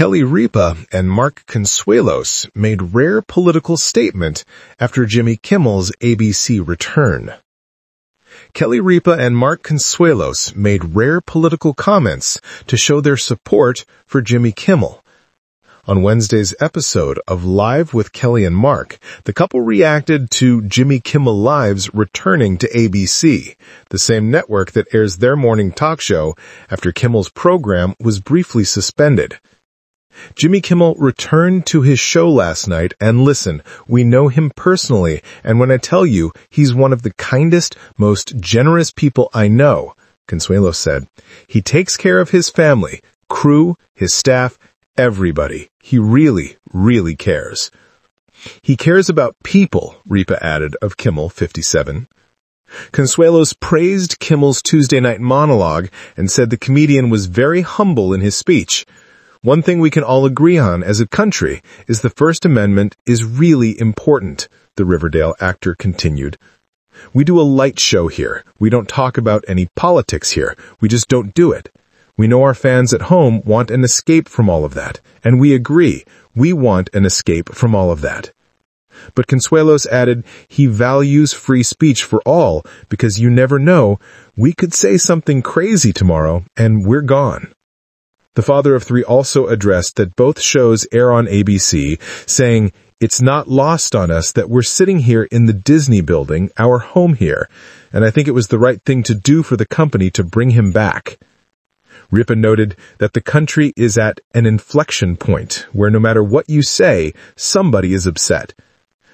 Ripa and Mark Consuelos made rare political statement after Jimmy Kimmel's ABC return. Ripa and Mark Consuelos made rare political comments to show their support for Jimmy Kimmel. On Wednesday's episode of Live with Kelly and Mark, the couple reacted to Jimmy Kimmel Live's returning to ABC, the same network that airs their morning talk show after Kimmel's program was briefly suspended. Jimmy Kimmel returned to his show last night, and listen, we know him personally, and when I tell you, he's one of the kindest, most generous people I know, Consuelos said. He takes care of his family, crew, his staff, everybody. He really, really cares. He cares about people, Ripa added of Kimmel, 57. Consuelos praised Kimmel's Tuesday night monologue and said the comedian was very humble in his speech. One thing we can all agree on as a country is the First Amendment is really important, the Riverdale actor continued. We do a light show here. We don't talk about any politics here. We just don't do it. We know our fans at home want an escape from all of that, and we agree. We want an escape from all of that. But Consuelos added he values free speech for all because you never know, we could say something crazy tomorrow and we're gone. The father of three also addressed that both shows air on ABC, saying, "It's not lost on us that we're sitting here in the Disney building, our home here, and I think it was the right thing to do for the company to bring him back." Ripa noted that the country is at an inflection point where no matter what you say, somebody is upset.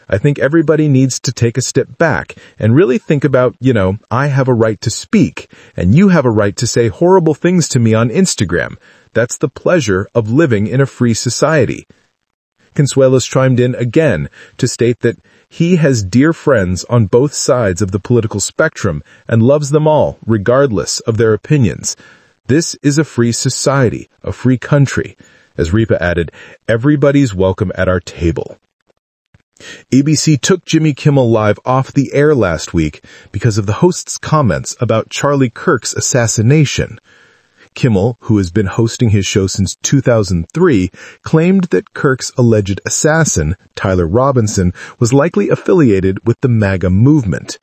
I think everybody needs to take a step back and really think about, I have a right to speak, and you have a right to say horrible things to me on Instagram. That's the pleasure of living in a free society. Consuelos chimed in again to state that he has dear friends on both sides of the political spectrum and loves them all, regardless of their opinions. This is a free society, a free country. As Ripa added, everybody's welcome at our table. ABC took Jimmy Kimmel Live off the air last week because of the host's comments about Charlie Kirk's assassination. Kimmel, who has been hosting his show since 2003, claimed that Kirk's alleged assassin, Tyler Robinson, was likely affiliated with the MAGA movement.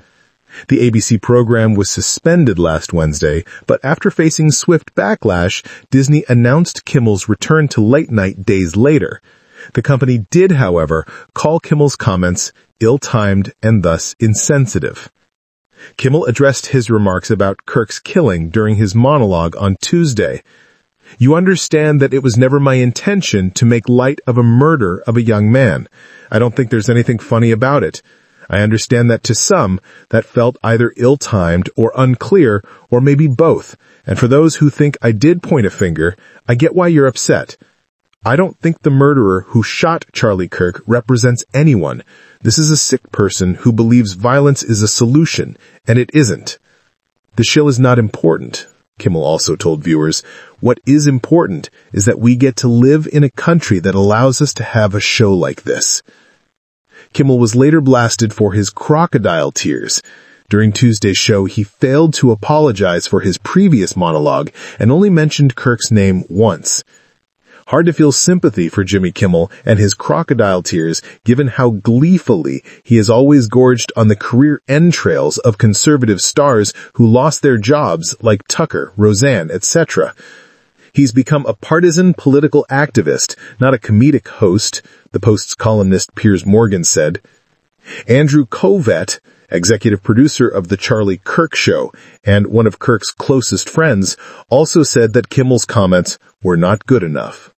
The ABC program was suspended last Wednesday, but after facing swift backlash, Disney announced Kimmel's return to late night days later. The company did, however, call Kimmel's comments ill-timed and thus insensitive. Kimmel addressed his remarks about Kirk's killing during his monologue on Tuesday. "You understand that it was never my intention to make light of a murder of a young man. I don't think there's anything funny about it. I understand that to some, that felt either ill-timed or unclear, or maybe both. And for those who think I did point a finger, I get why you're upset. I don't think the murderer who shot Charlie Kirk represents anyone. This is a sick person who believes violence is a solution, and it isn't. The shill is not important," Kimmel also told viewers. "What is important is that we get to live in a country that allows us to have a show like this." Kimmel was later blasted for his crocodile tears. During Tuesday's show, he failed to apologize for his previous monologue and only mentioned Kirk's name once. Hard to feel sympathy for Jimmy Kimmel and his crocodile tears, given how gleefully he has always gorged on the career entrails of conservative stars who lost their jobs like Tucker, Roseanne, etc. He's become a partisan political activist, not a comedic host, the Post's columnist Piers Morgan said. Andrew Covett, executive producer of The Charlie Kirk Show and one of Kirk's closest friends, also said that Kimmel's comments were not good enough.